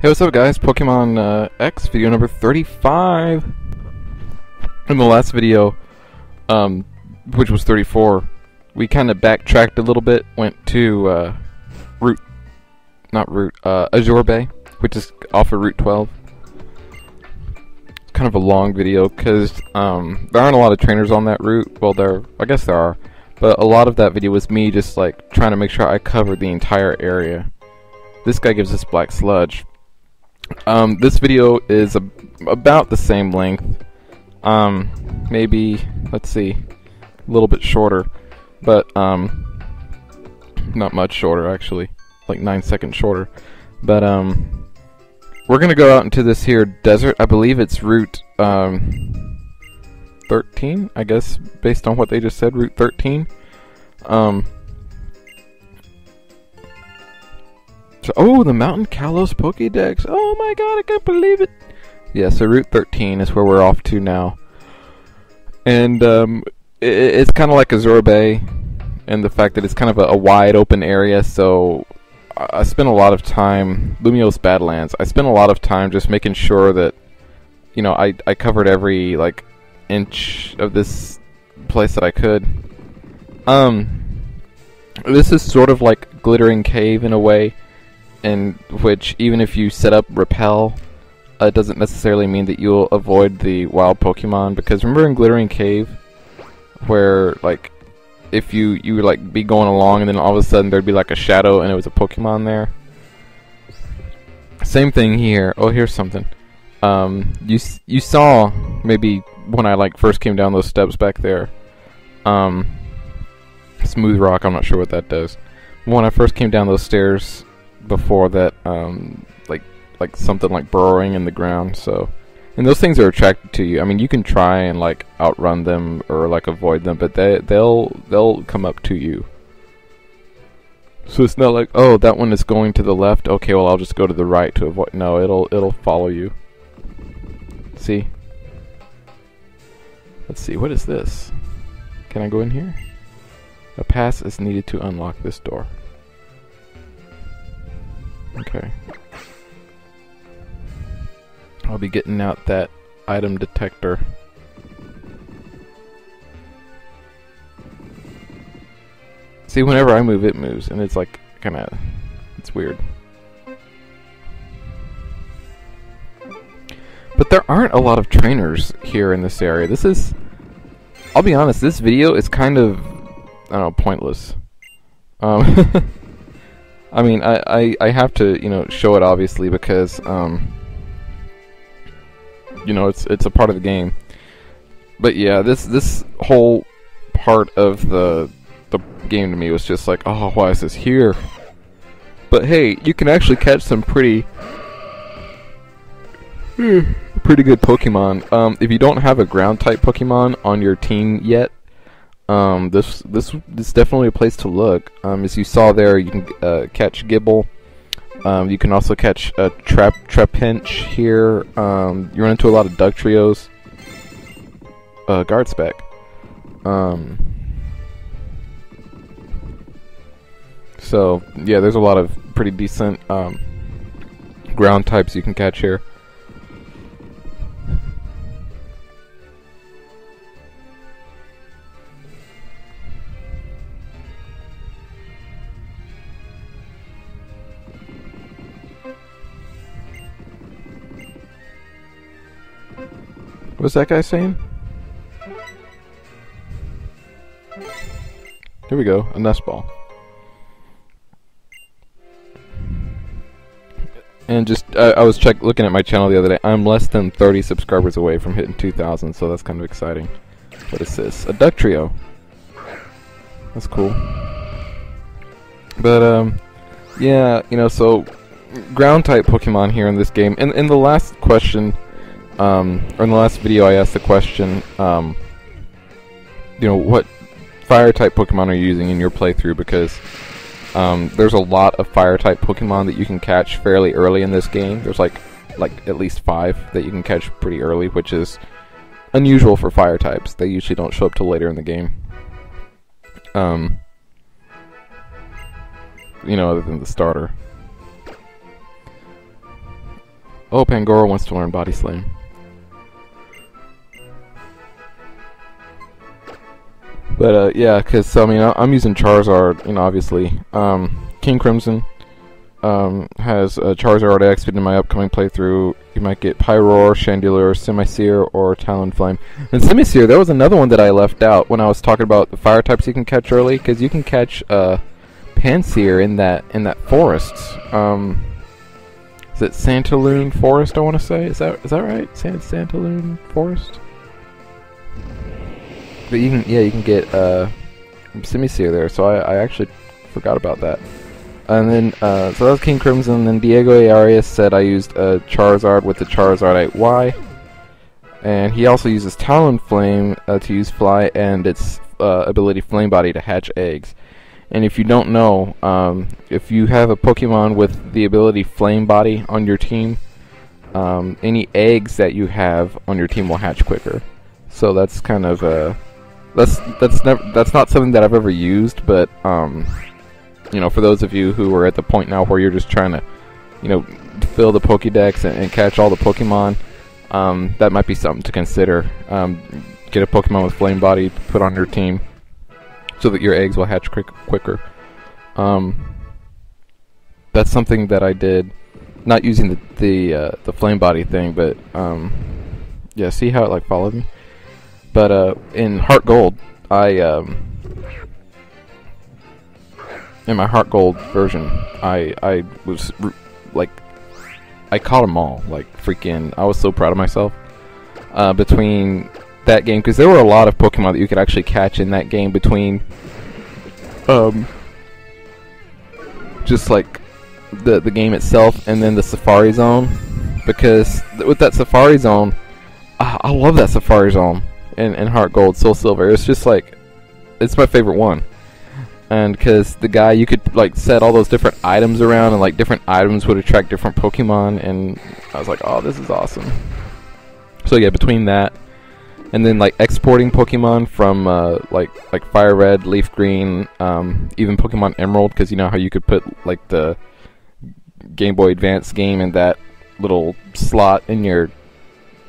Hey, what's up guys? Pokemon X video number 35. In the last video, which was 34, we kind of backtracked a little bit, went to Azure Bay, which is off of Route 12. It's kind of a long video because there aren't a lot of trainers on that route. Well, I guess there are, but a lot of that video was me just like trying to make sure I covered the entire area. This guy gives us black sludge. This video is about the same length, maybe, let's see, a little bit shorter, but, not much shorter actually, like 9 seconds shorter, but, we're gonna go out into this here desert. I believe it's Route, 13, I guess, based on what they just said, Route 13, oh, the Mountain Kalos Pokédex. Oh my god, I can't believe it. Yeah, so Route 13 is where we're off to now. And it's kind of like Azure Bay, and the fact that it's kind of a wide open area, so I spent a lot of time, Lumiose Badlands, I spent a lot of time just making sure that, you know, I covered every, like, inch of this place that I could. This is sort of like Glittering Cave in a way, in which even if you set up repel, it doesn't necessarily mean that you'll avoid the wild Pokemon, because remember in Glittering Cave where like if you would like be going along and then all of a sudden there'd be like a shadow and it was a Pokemon there? Same thing here. Oh, here's something. You saw maybe when I like first came down those steps back there, smooth rock, I'm not sure what that does. When I first came down those stairs before that, like something like burrowing in the ground, so, and those things are attracted to you. I mean, you can try and like outrun them or like avoid them, but they'll come up to you. So it's not like, oh, that one is going to the left, okay, well I'll just go to the right to avoid. No, it'll follow you. See? Let's see, what is this? Can I go in here? A pass is needed to unlock this door. Okay. I'll be getting out that item detector. See, whenever I move, it moves, and it's like, kinda, it's weird. But there aren't a lot of trainers here in this area. This is, I'll be honest, this video is kind of, I don't know, pointless. I mean, I have to, you know, show it obviously because, you know, it's a part of the game. But yeah, this whole part of the game to me was just like, oh, why is this here? But hey, you can actually catch some pretty good Pokemon. If you don't have a ground type Pokemon on your team yet, this is definitely a place to look. As you saw there, you can catch Gibble. You can also catch a Trapinch here. You run into a lot of Dugtrios. Guard Spec. So yeah, there's a lot of pretty decent ground types you can catch here. What's that guy saying? Here we go, a nest ball. And just, I was looking at my channel the other day. I'm less than 30 subscribers away from hitting 2,000, so that's kind of exciting. What is this? A Dugtrio. That's cool. But, yeah, you know, so, ground type Pokemon here in this game. In the last question, or in the last video, I asked the question, you know, what fire type Pokemon are you using in your playthrough? Because there's a lot of fire type Pokemon that you can catch fairly early in this game. There's like at least 5 that you can catch pretty early, which is unusual for fire types. They usually don't show up till later in the game. You know, other than the starter. Oh, Pangoro wants to learn Body Slam. But yeah, because I mean I'm using Charizard, you know, obviously. King Crimson has Charizard X, but in my upcoming playthrough, you might get Pyroar, Chandelure, Simisear, or Talonflame. And Simisear, there was another one that I left out when I was talking about the fire types you can catch early, because you can catch Pansear in that forest. Is it Santaloon Forest? I want to say. Is that right? Santaloon Forest. But you can get Simisear there. So I actually forgot about that. And then so that was King Crimson. And then Diego Arias said I used Charizard with the Charizard 8Y, and he also uses Talonflame to use Fly and its ability Flame Body to hatch eggs. And if you don't know, if you have a Pokemon with the ability Flame Body on your team, any eggs that you have on your team will hatch quicker. So that's kind of that's not something that I've ever used, but you know, for those of you who are at the point now where you're just trying to, you know, fill the Pokédex and catch all the Pokemon, that might be something to consider. Get a Pokemon with Flame Body put on your team, so that your eggs will hatch quicker. That's something that I did, not using the Flame Body thing, but yeah, see how it like followed me. But in Heart Gold, in my Heart Gold version, I was like, I caught them all. Like freaking, I was so proud of myself between that game, because there were a lot of Pokemon that you could actually catch in that game between just like the game itself and then the Safari Zone, because with that Safari Zone, I love that Safari Zone in Heart Gold, Soul Silver. It's just like, it's my favorite one. And because the guy, you could like set all those different items around, and like different items would attract different Pokemon, and I was like, oh, this is awesome. So yeah, between that and then like exporting Pokemon from like Fire Red, Leaf Green, even Pokemon Emerald, because you know how you could put like the Game Boy Advance game in that little slot in your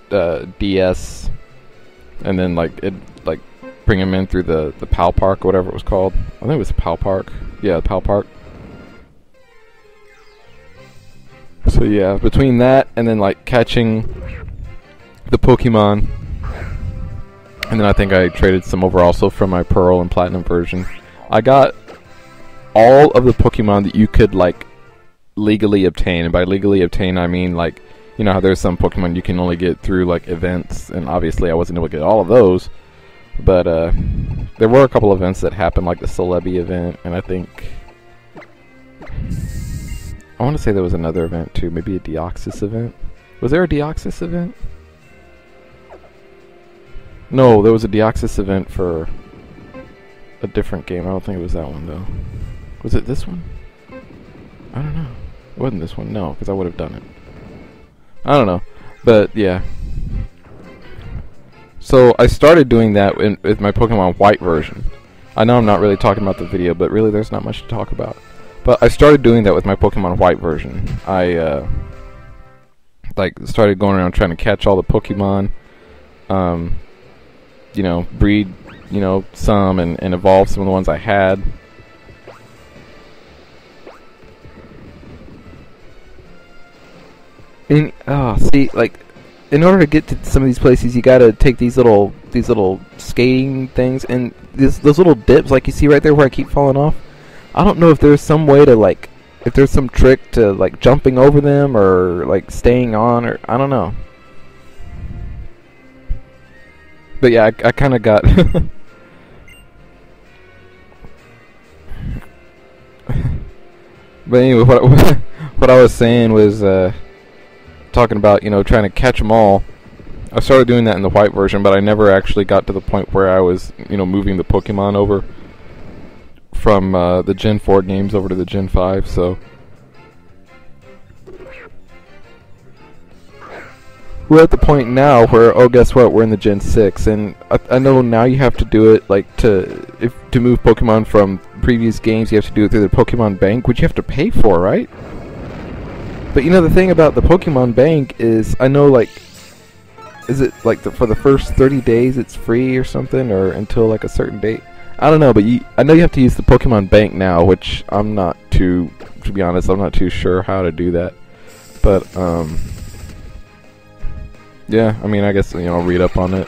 DS, and then like it like bring them in through the PAL Park or whatever it was called. I think it was the PAL Park. Yeah, the PAL Park. So yeah, between that and then like catching the Pokemon, and then I think I traded some over also from my Pearl and Platinum version. I got all of the Pokemon that you could like legally obtain, and by legally obtain I mean like, you know how there's some Pokemon you can only get through like events, and obviously I wasn't able to get all of those, but there were a couple events that happened, like the Celebi event, and I think I want to say there was another event too, maybe a Deoxys event. Was there a Deoxys event? No, there was a Deoxys event for a different game. I don't think it was that one though. Was it this one? I don't know. It wasn't this one, no, because I would have done it. I don't know, but yeah. So I started doing that with my Pokemon White version. I know I'm not really talking about the video, but really there's not much to talk about. But I started doing that with my Pokemon White version. I like started going around trying to catch all the Pokemon, you know, breed, you know, some and evolve some of the ones I had. And see, like, in order to get to some of these places, you gotta take these little skating things, and those little dips, like you see right there where I keep falling off. I don't know if there's some way to like, if there's some trick to like jumping over them or like staying on, or I don't know. But yeah, I kind of got. But anyway, what I was saying was talking about, you know, trying to catch them all. I started doing that in the White version, but I never actually got to the point where I was, you know, moving the Pokemon over from the Gen 4 games over to the Gen 5, so we're at the point now where, oh, guess what, we're in the Gen 6, and I know now you have to do it, like, to move Pokemon from previous games, you have to do it through the Pokemon Bank, which you have to pay for, right? But you know, the thing about the Pokemon Bank is, I know, like, is it like for the first 30 days it's free or something, or until like a certain date? I don't know, but I know you have to use the Pokemon Bank now, which I'm not to be honest, I'm not too sure how to do that. But yeah, I mean, I guess, you know, I'll read up on it.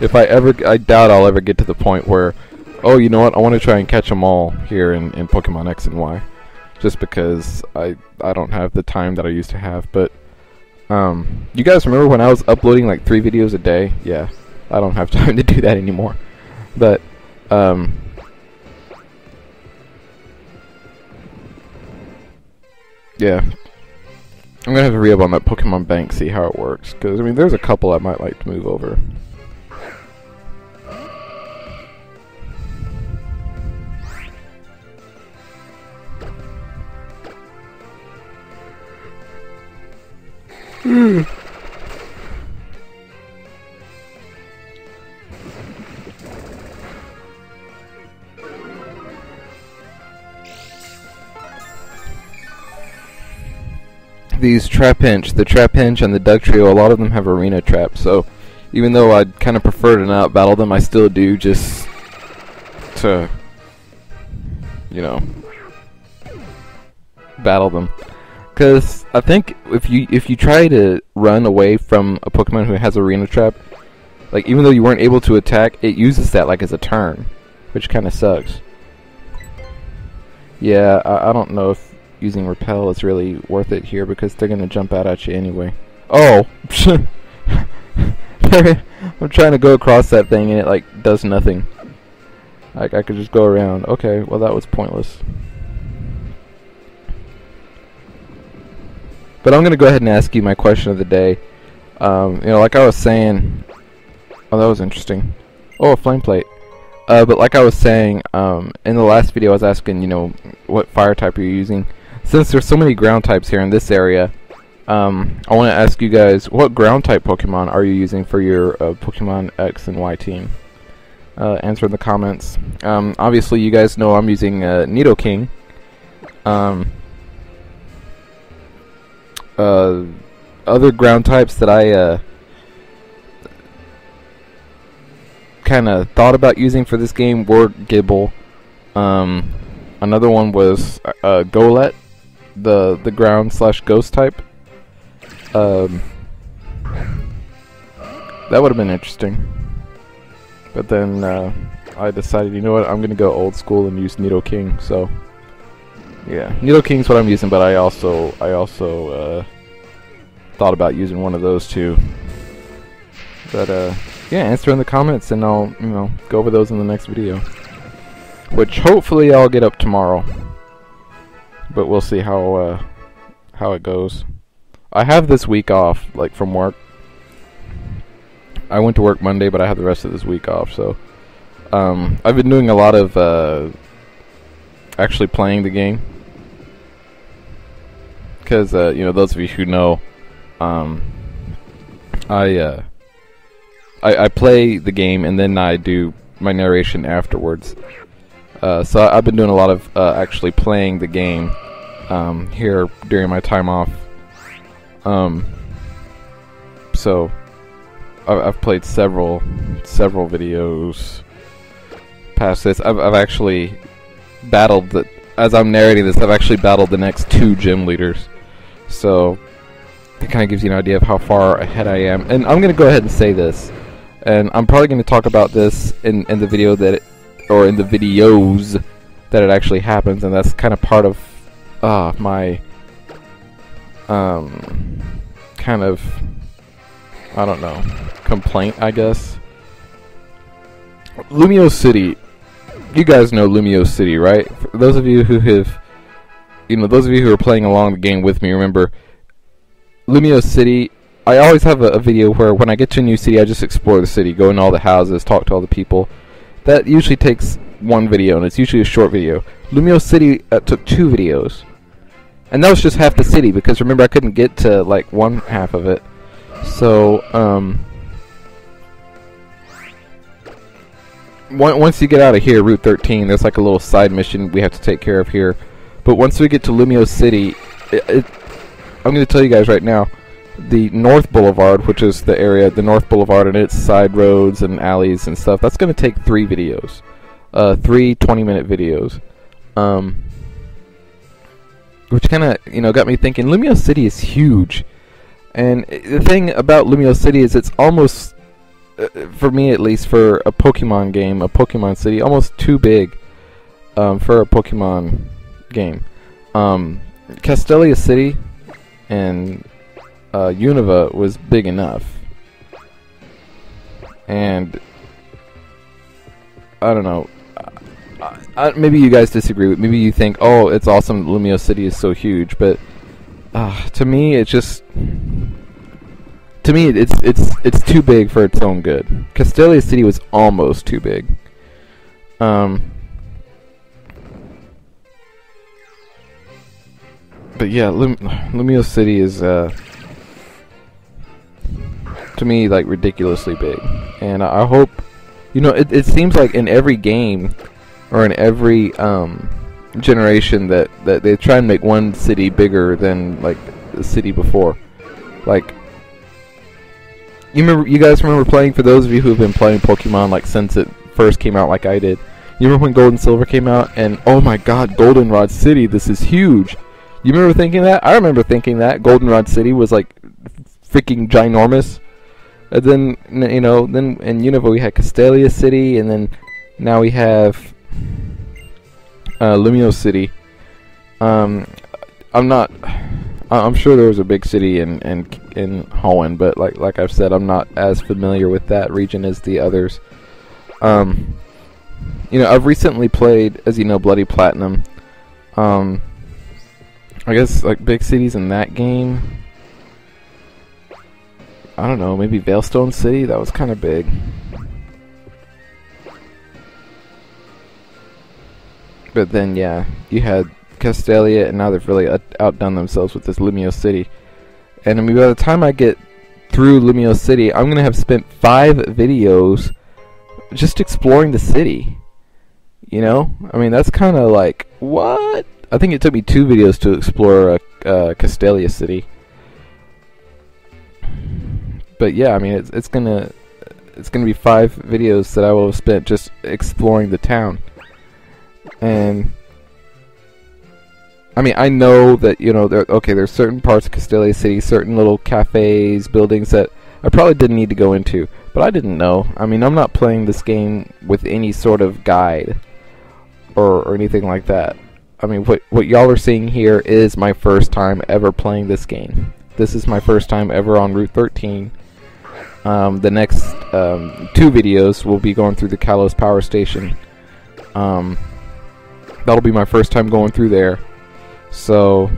If I doubt I'll ever get to the point where, oh, you know what, I want to try and catch them all here in Pokemon X and Y, just because I don't have the time that I used to have. But you guys remember when I was uploading like 3 videos a day? Yeah, I don't have time to do that anymore. But yeah, I'm gonna have to re-up on that Pokemon Bank, see how it works, because I mean, there's a couple I might like to move over. These Trapinch, the Trapinch and the Dugtrio, a lot of them have arena traps, so even though I'd kind of prefer to not battle them, I still do, just to, you know, battle them. Because I think if you try to run away from a Pokemon who has arena trap, like, even though you weren't able to attack, it uses that like as a turn, which kind of sucks. Yeah, I don't know if using Repel is really worth it here, because they're gonna jump out at you anyway. Oh! I'm trying to go across that thing and it like does nothing. Like, I could just go around. Okay, well, that was pointless. But I'm gonna go ahead and ask you my question of the day. You know, like I was saying, oh, that was interesting. Oh, a flame plate. But like I was saying, in the last video I was asking, you know, what fire type are you using? Since there's so many ground types here in this area, I want to ask you guys, what ground type Pokemon are you using for your Pokemon X and Y team? Answer in the comments. Obviously you guys know I'm using Nidoking. Other ground types that I kind of thought about using for this game were Gibble. Another one was Golett, the ground / ghost type. That would have been interesting. But then I decided, you know what, I'm going to go old school and use Nidoking. So yeah, Nidoking's what I'm using, but I also thought about using one of those too. But yeah, answer in the comments and I'll, you know, go over those in the next video, which hopefully I'll get up tomorrow. But we'll see how it goes. I have this week off, like, from work. I went to work Monday, but I have the rest of this week off. So I've been doing a lot of actually playing the game, because you know, those of you who know, I play the game and then I do my narration afterwards. So I've been doing a lot of actually playing the game here during my time off. So I've played several videos past this. I've actually battled as I'm narrating this, I've actually battled the next 2 gym leaders. So it kind of gives you an idea of how far ahead I am. And I'm going to go ahead and say this, and I'm probably going to talk about this in the video or in the videos that it actually happens, and that's kind of part of my kind of, I don't know, complaint, I guess. Lumiose City. You guys know Lumiose City, right? For those of you who have, you know, those of you who are playing along the game with me, remember Lumiose City. I always have a video where when I get to a new city, I just explore the city, go in all the houses, talk to all the people. That usually takes 1 video, and it's usually a short video. Lumiose City took 2 videos. And that was just half the city, because remember, I couldn't get to, like, 1 half of it. So, once you get out of here, Route 13, there's like a little side mission we have to take care of here. But once we get to Lumiose City, I'm going to tell you guys right now, the North Boulevard, which is the area, the North Boulevard and its side roads and alleys and stuff, that's going to take 3 videos. 3 20-minute videos. Which kind of, got me thinking, Lumiose City is huge. And the thing about Lumiose City is it's almost, for me at least, for a Pokemon game, a Pokemon City, almost too big for a Pokemon game. Castelia City and Unova was big enough. And I don't know. Maybe you guys disagree with. Maybe you think, "Oh, it's awesome. Lumiose City is so huge," but to me, it's too big for its own good. Castelia City was almost too big. But yeah, Lumiose City is to me like ridiculously big, and I hope it seems like in every game or in every generation that they try and make one city bigger than like the city before. Like, you guys remember playing, for those of you who have been playing Pokemon like since it first came out, like I did. You remember when Gold and Silver came out, and oh my God, Goldenrod City, this is huge. You remember thinking that? I remember thinking that Goldenrod City was like freaking ginormous. And then then in Unova we had Castelia City, and then now we have Lumiose City. I'm sure there was a big city in Holland, but like I've said, I'm not as familiar with that region as the others. I've recently played, as you know, Bloody Platinum. I guess like big cities in that game, I don't know, maybe Veilstone City, that was kind of big. But then, yeah, you had Castelia, and now they've really outdone themselves with this Lumiose City. And I mean, by the time I get through Lumiose City, I'm going to have spent 5 videos just exploring the city. I mean, that's kind of like, what? I think it took me 2 videos to explore Castelia City. But yeah, I mean, it's gonna be 5 videos that I will have spent just exploring the town. And I mean, I know that there's certain parts of Castelia City, certain little cafes, buildings that I probably didn't need to go into, but I didn't know. I mean, I'm not playing this game with any sort of guide or anything like that. I mean, what y'all are seeing here is my first time ever playing this game. This is my first time ever on Route 13. The next 2 videos will be going through the Kalos Power Station. That'll be my first time going through there. So,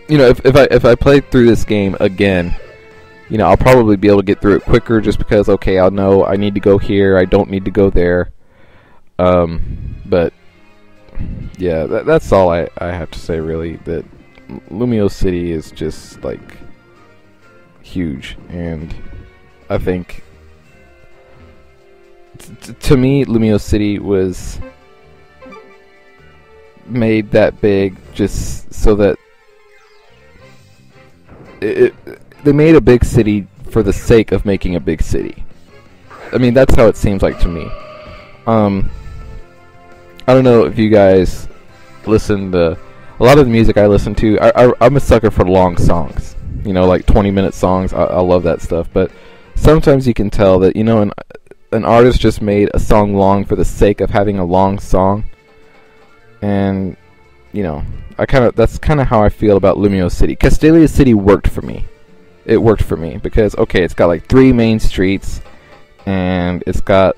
if I play through this game again, I'll probably be able to get through it quicker, just because, okay, I'll know I need to go here, I don't need to go there. But yeah, that's all I have to say, really. That Lumiose City is just like huge, and I think to me, Lumiose City was made that big just so that they made a big city for the sake of making a big city. I mean, that's how it seems like to me. I don't know if you guys listen to a lot of the music I listen to. I'm a sucker for long songs, like 20-minute songs. I love that stuff. But sometimes you can tell that an artist just made a song long for the sake of having a long song. And that's kind of how I feel about Lumiose City. Castelia City worked for me. It worked for me because, okay, it's got like 3 main streets, and it's got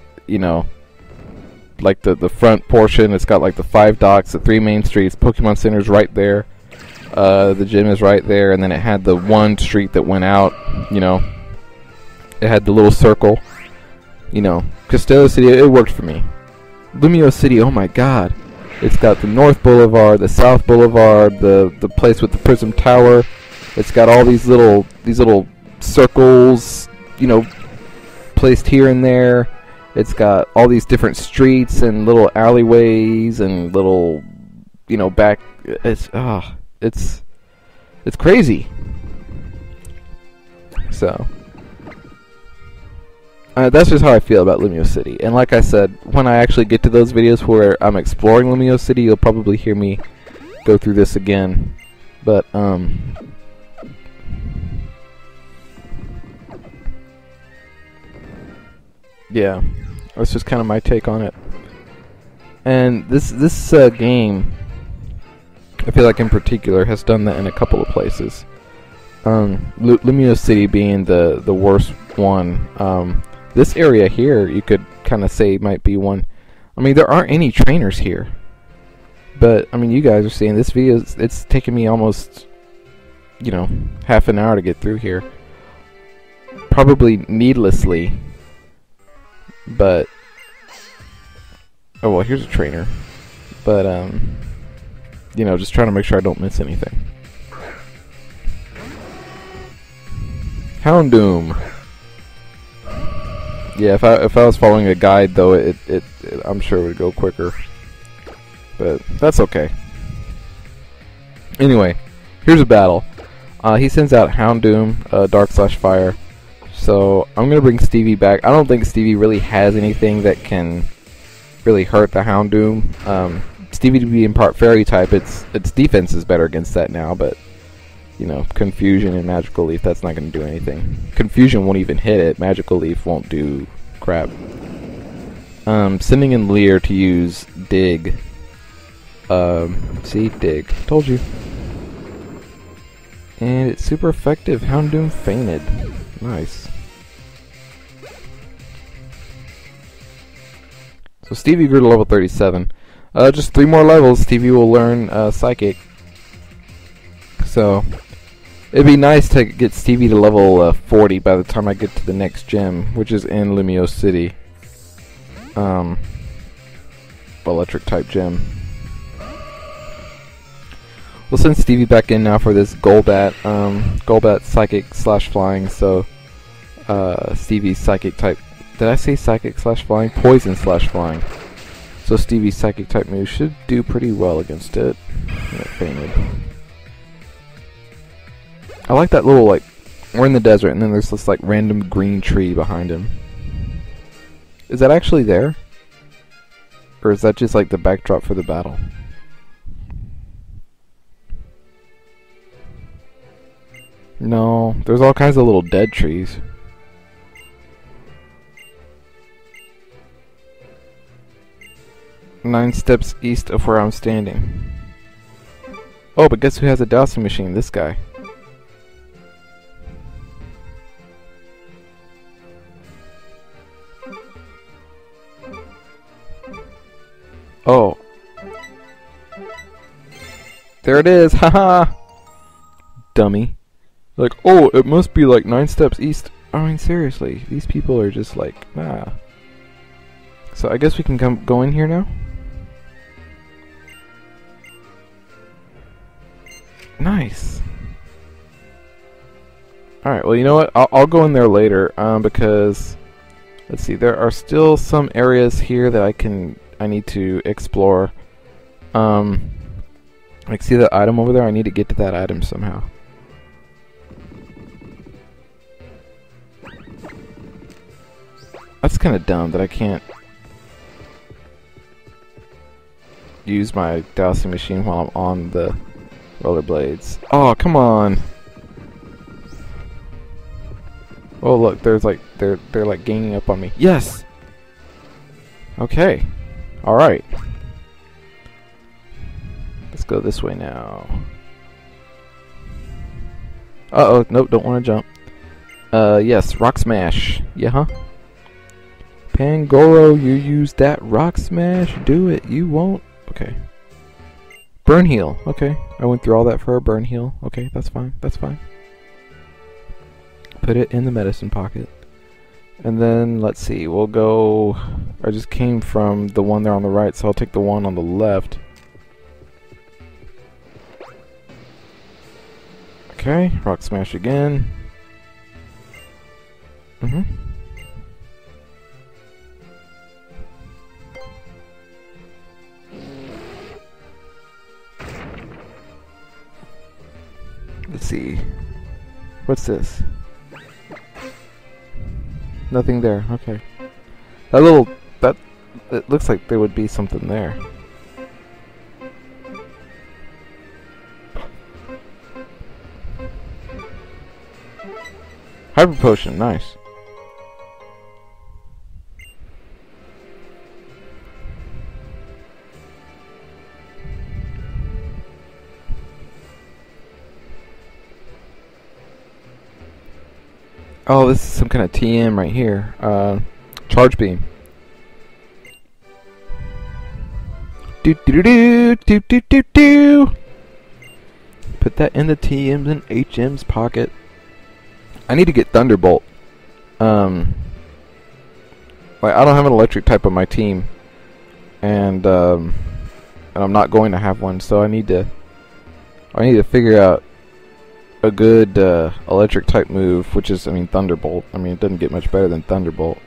like the front portion. It's got like the 5 docks, the 3 main streets. Pokemon Center's right there. The gym is right there, and then it had the one street that went out. It had the little circle. Castelia City, it worked for me. Lumiose City, oh my God. It's got the North Boulevard, the South Boulevard, the place with the Prism Tower. It's got all these little circles, placed here and there. It's got all these different streets and little alleyways and little, back. It's it's crazy. So that's just how I feel about Lumiose City. And like I said, when I actually get to those videos where I'm exploring Lumiose City, you'll probably hear me go through this again. But yeah, that's just kind of my take on it. And this game, I feel like in particular, has done that in a couple of places. Lumiose City being the worst one. This area here, you could kind of say might be one. I mean, there aren't any trainers here. But, I mean, you guys are seeing this video, it's taken me almost, you know, half an hour to get through here. Probably needlessly. But, oh well, here's a trainer. But, you know, just trying to make sure I don't miss anything. Houndoom. Yeah, if I was following a guide though, it I'm sure it would go quicker. But that's okay. Anyway, here's a battle. He sends out Houndoom, Dark/Fire. So I'm gonna bring Stevie back. I don't think Stevie really has anything that can really hurt the Houndoom. Stevie to be in part fairy type, its defense is better against that now, but you know, Confusion and Magical Leaf, that's not going to do anything. Confusion won't even hit it. Magical Leaf won't do crap. Sending in Leer to use Dig. See? Dig. Told you. And it's super effective. Houndoom fainted. Nice. So Stevie grew to level 37. Just 3 more levels, Stevie will learn Psychic. So it'd be nice to get Stevie to level 40 by the time I get to the next gym, which is in Lumiose City. Electric type gym. We'll send Stevie back in now for this Golbat. Golbat Psychic/Flying, so Stevie's Psychic type. Did I say Psychic/Flying? Poison/Flying. So Stevie's Psychic type move should do pretty well against it. And it fainted. I like that little, like, we're in the desert and then there's this, like, random green tree behind him. Is that actually there? Or is that just, like, the backdrop for the battle? No, there's all kinds of little dead trees. Nine steps east of where I'm standing. Oh, but guess who has a dowsing machine? This guy. Oh. There it is, haha! Dummy. Like, oh, it must be like 9 steps east. I mean, seriously, these people are just like, ah. So I guess we can go in here now? Nice. Alright, well, you know what? I'll go in there later, because, let's see, there are still some areas here that I need to explore. Like, see that item over there? I need to get to that item somehow. That's kind of dumb that I can't use my dowsing machine while I'm on the rollerblades. Oh, come on! Oh, look, there's like they're like ganging up on me. Yes. Okay. All right. Let's go this way now. Uh-oh, nope, don't want to jump. Yes, Rock Smash. Yeah, huh? Pangoro, you use that Rock Smash? Do it. You won't. Okay. Burn Heal. Okay. I went through all that for a Burn Heal. Okay, that's fine. That's fine. Put it in the medicine pocket. And then, let's see, we'll go... I just came from the one there on the right, so I'll take the one on the left. Okay, Rock Smash again. Let's see. What's this? Nothing there. Okay. It looks like there would be something there. Hyper potion, nice. Oh, this is some kind of TM right here. Charge beam. Do do do do do do do. Put that in the TM's and HM's pocket. I need to get Thunderbolt. Like I don't have an electric type on my team, and I'm not going to have one, so I need to figure out a good electric type move, which is, I mean, Thunderbolt. I mean, it doesn't get much better than Thunderbolt.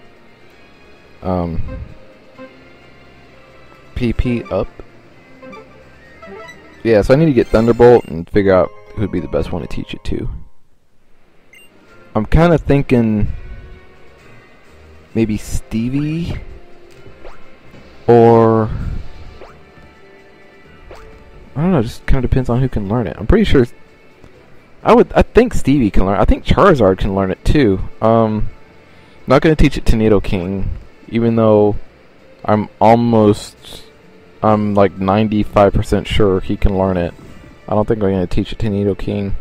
PP up. Yeah, so I need to get Thunderbolt and figure out who would be the best one to teach it to. I'm kind of thinking maybe Stevie or I don't know, just kind of depends on who can learn it. I'm pretty sure I think Stevie can learn. I think Charizard can learn it too. Not going to teach it to Nidoking, even though I'm like 95% sure he can learn it. I don't think I'm going to teach it to Nidoking.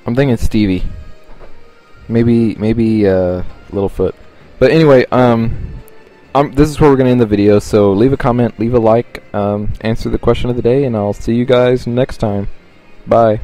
I'm thinking Stevie. Maybe Littlefoot. But anyway, this is where we're going to end the video, so leave a comment, leave a like, answer the question of the day, and I'll see you guys next time. Bye.